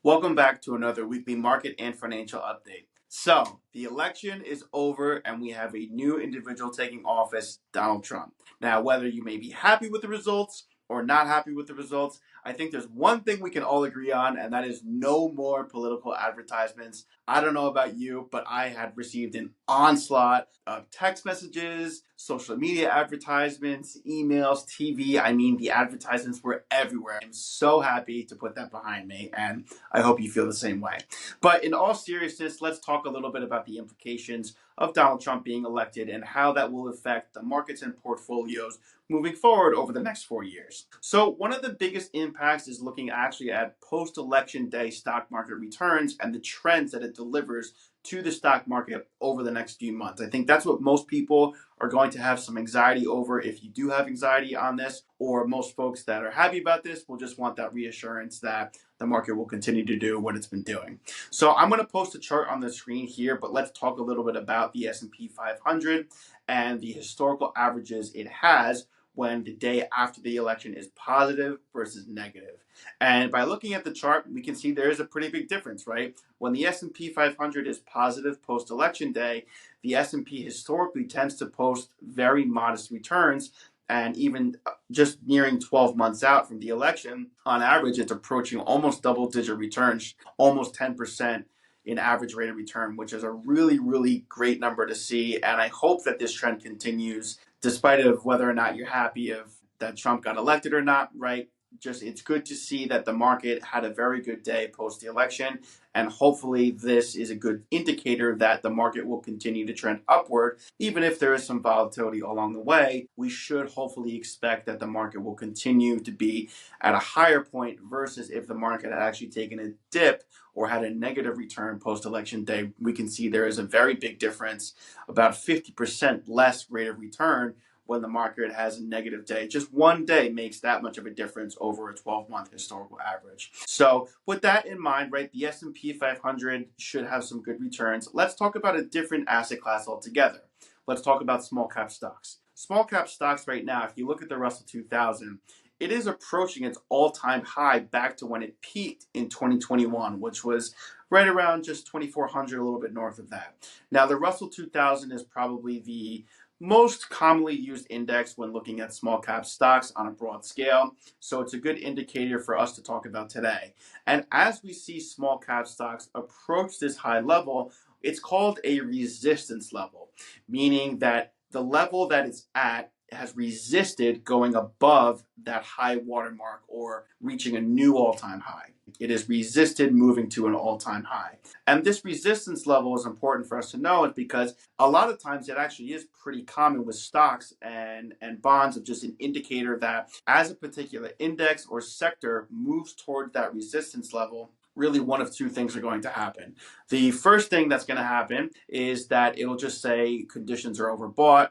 Welcome back to another weekly market and financial update. So, the election is over and we have a new individual taking office, Donald Trump. Now, whether you may be happy with the results or not happy with the results, I think there's one thing we can all agree on, and that is no more political advertisements. I don't know about you, but I had received an onslaught of text messages, social media advertisements, emails, TV. I mean, the advertisements were everywhere. I'm so happy to put that behind me, and I hope you feel the same way. But in all seriousness, let's talk a little bit about the implications of Donald Trump being elected and how that will affect the markets and portfolios moving forward over the next 4 years. So one of the biggest impacts is looking actually at post-election day stock market returns and the trends that it delivers to the stock market over the next few months. I think that's what most people are going to have some anxiety over if you do have anxiety on this, or most folks that are happy about this will just want that reassurance that the market will continue to do what it's been doing. So I'm going to post a chart on the screen here, but let's talk a little bit about the S&P 500 and the historical averages it has when the day after the election is positive versus negative. And by looking at the chart, we can see there is a pretty big difference, right? When the S&P 500 is positive post-election day, the S&P historically tends to post very modest returns, and even just nearing 12 months out from the election, on average, it's approaching almost double-digit returns, almost 10% in average rate of return, which is a really, really great number to see. And I hope that this trend continues, despite of whether or not you're happy of that Trump got elected or not, right? Just it's good to see that the market had a very good day post the election, and hopefully this is a good indicator that the market will continue to trend upward. Even if there is some volatility along the way, we should hopefully expect that the market will continue to be at a higher point versus if the market had actually taken a dip or had a negative return post-election day. We can see there is a very big difference, about 50% less rate of return when the market has a negative day. Just one day makes that much of a difference over a 12-month historical average. So with that in mind, right, the S&P 500 should have some good returns. Let's talk about a different asset class altogether. Let's talk about small cap stocks. Small cap stocks right now, if you look at the Russell 2000, it is approaching its all-time high back to when it peaked in 2021, which was right around just 2,400, a little bit north of that. Now, the Russell 2000 is probably the most commonly used index when looking at small cap stocks on a broad scale. So it's a good indicator for us to talk about today. And as we see small cap stocks approach this high level, it's called a resistance level, meaning that the level that it's at has resisted going above that high watermark or reaching a new all-time high. It has resisted moving to an all-time high. And this resistance level is important for us to know, is because a lot of times it actually is pretty common with stocks and bonds of just an indicator that as a particular index or sector moves toward that resistance level, really one of two things are going to happen. The first thing that's going to happen is that it'll just say conditions are overbought.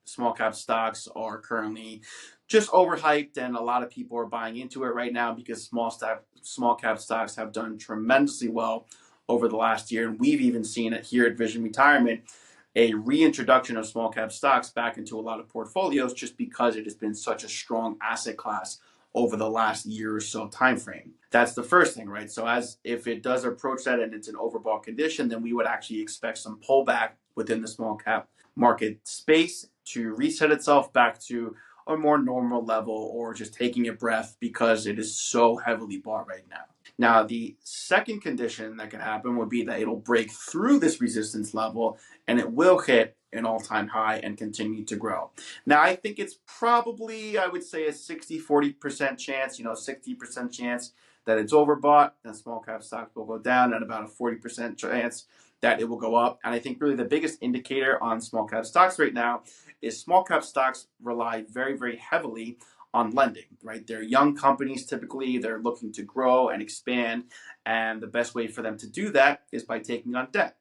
Small cap stocks are currently just overhyped, and a lot of people are buying into it right now because small cap stocks have done tremendously well over the last year. And we've even seen it here at Vision Retirement, a reintroduction of small cap stocks back into a lot of portfolios just because it has been such a strong asset class over the last year or so time frame. That's the first thing, right? So as if it does approach that and it's an overbought condition, then we would actually expect some pullback within the small cap market space to reset itself back to a more normal level, or just taking a breath because it is so heavily bought right now. Now, the second condition that can happen would be that it'll break through this resistance level and it will hit an all-time high and continue to grow. Now, I think it's probably, I would say, a 60-40% chance, 60% chance that it's overbought and small cap stocks will go down, and about a 40% chance that it will go up. And I think really the biggest indicator on small cap stocks right now is small cap stocks rely very, very heavily on lending, right? They're young companies typically, they're looking to grow and expand, and the best way for them to do that is by taking on debt.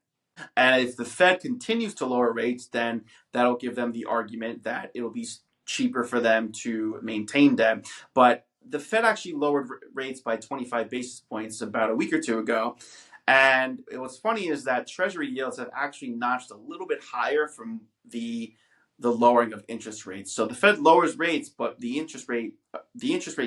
And if the Fed continues to lower rates, then that'll give them the argument that it'll be cheaper for them to maintain debt. But the Fed actually lowered rates by 25 basis points about a week or two ago. And what's funny is that Treasury yields have actually notched a little bit higher from the lowering of interest rates. So the Fed lowers rates, but the interest rate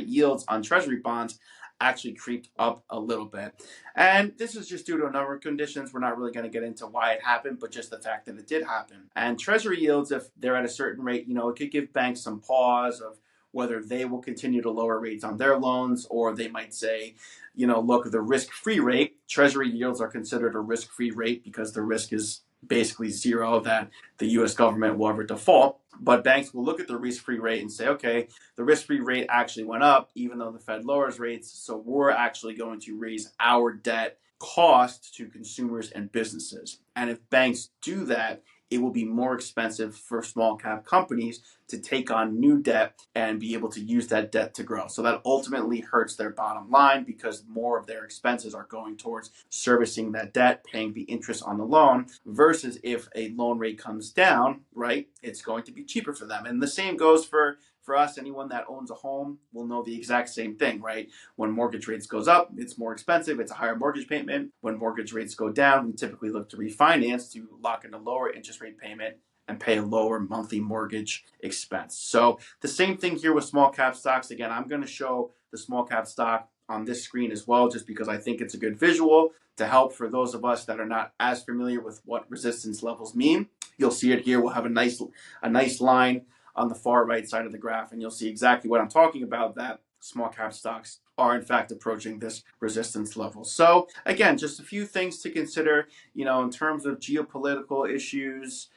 yields on Treasury bonds actually creeped up a little bit. And this is just due to a number of conditions. We're not really going to get into why it happened, but just the fact that it did happen. And treasury yields, if they're at a certain rate, it could give banks some pause of whether they will continue to lower rates on their loans, or they might say, look, the risk-free rate, treasury yields are considered a risk-free rate because the risk is basically zero that the US government will ever default. But banks will look at the risk-free rate and say, okay, the risk-free rate actually went up even though the Fed lowers rates. So we're actually going to raise our debt cost to consumers and businesses. And if banks do that, it will be more expensive for small cap companies to take on new debt and be able to use that debt to grow. So that ultimately hurts their bottom line because more of their expenses are going towards servicing that debt, paying the interest on the loan, versus if a loan rate comes down, right, it's going to be cheaper for them. And the same goes for us. Anyone that owns a home will know the exact same thing, right? When mortgage rates goes up, it's more expensive. It's a higher mortgage payment. When mortgage rates go down, we typically look to refinance to lock in a lower interest rate payment and pay a lower monthly mortgage expense. So the same thing here with small cap stocks. Again, I'm going to show the small cap stock on this screen as well, just because I think it's a good visual to help for those of us that are not as familiar with what resistance levels mean. You'll see it here. We'll have a nice line on the far right side of the graph, and you'll see exactly what I'm talking about, that small cap stocks are in fact approaching this resistance level. So again, just a few things to consider, in terms of geopolitical issues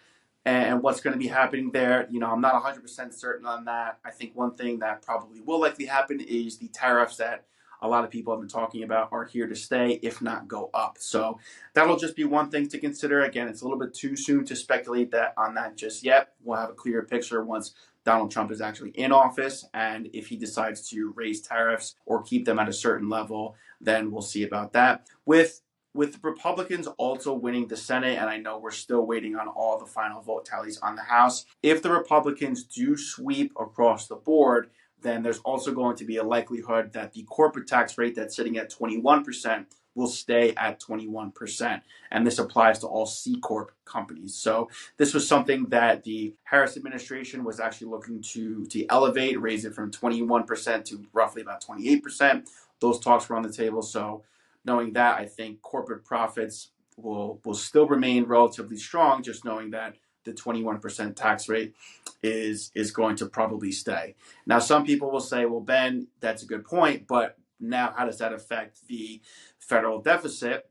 and what's going to be happening there. I'm not 100% certain on that. I think one thing that probably will likely happen is the tariffs that a lot of people have been talking about are here to stay, if not go up. So that'll just be one thing to consider. Again, it's a little bit too soon to speculate on that just yet. We'll have a clearer picture once Donald Trump is actually in office, and if he decides to raise tariffs or keep them at a certain level, then we'll see about that. With the Republicans also winning the Senate, and I know we're still waiting on all the final vote tallies on the House, if the Republicans do sweep across the board, then there's also going to be a likelihood that the corporate tax rate that's sitting at 21% will stay at 21%. And this applies to all C Corp companies. So this was something that the Harris administration was actually looking to elevate, raise it from 21% to roughly about 28%. Those talks were on the table. So knowing that, I think corporate profits will still remain relatively strong, just knowing that the 21% tax rate is going to probably stay. Now, some people will say, well, Ben, that's a good point, but now how does that affect the federal deficit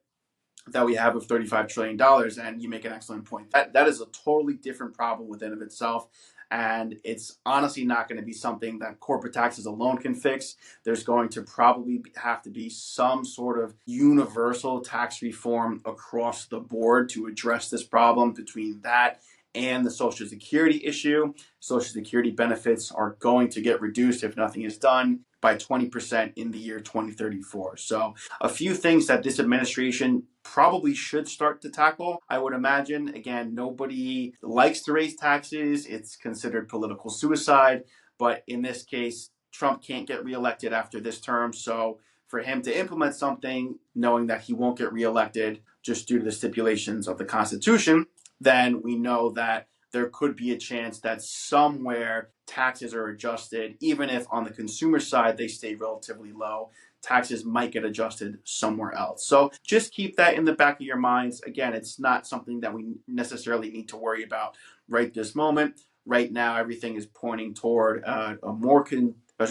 that we have of $35 trillion? And you make an excellent point. That is a totally different problem within of itself. And it's honestly not going to be something that corporate taxes alone can fix. There's going to probably have to be some sort of universal tax reform across the board to address this problem. Between that and the Social Security issue, Social Security benefits are going to get reduced if nothing is done by 20% in the year 2034. So a few things that this administration probably should start to tackle, I would imagine. Again, nobody likes to raise taxes. It's considered political suicide. But in this case, Trump can't get reelected after this term. So for him to implement something, knowing that he won't get reelected just due to the stipulations of the Constitution, then we know that there could be a chance that somewhere taxes are adjusted, even if on the consumer side they stay relatively low. Taxes might get adjusted somewhere else. So just keep that in the back of your minds. Again, it's not something that we necessarily need to worry about right this moment. Right now, everything is pointing toward a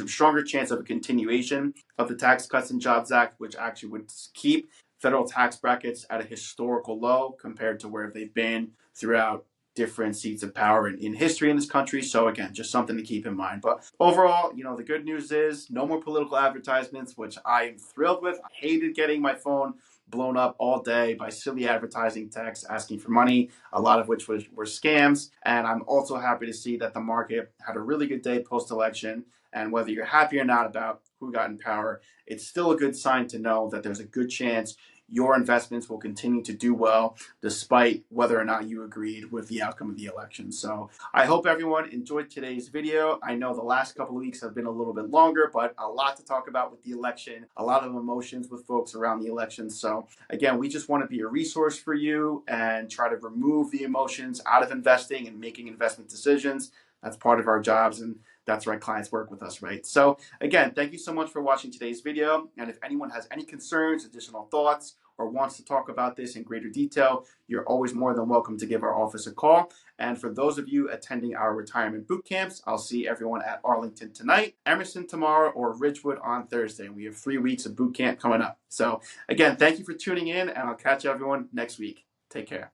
stronger chance of a continuation of the Tax Cuts and Jobs Act, which actually would keep federal tax brackets at a historical low compared to where they've been throughout different seats of power in history in this country. So again, just something to keep in mind. But overall, the good news is no more political advertisements, which I am thrilled with. I hated getting my phone blown up all day by silly advertising texts asking for money, a lot of which were scams. And I'm also happy to see that the market had a really good day post-election. And whether you're happy or not about who got in power, it's still a good sign to know that there's a good chance your investments will continue to do well despite whether or not you agreed with the outcome of the election. So I hope everyone enjoyed today's video. I know the last couple of weeks have been a little bit longer, but a lot to talk about with the election, a lot of emotions with folks around the election. So again, we just want to be a resource for you and try to remove the emotions out of investing and making investment decisions. That's part of our jobs, and That's right, clients work with us, right? So again, thank you so much for watching today's video. And if anyone has any concerns, additional thoughts, or wants to talk about this in greater detail, you're always more than welcome to give our office a call. And for those of you attending our retirement boot camps, I'll see everyone at Arlington tonight, Emerson tomorrow, or Ridgewood on Thursday. We have 3 weeks of boot camp coming up. So again, thank you for tuning in, and I'll catch everyone next week. Take care.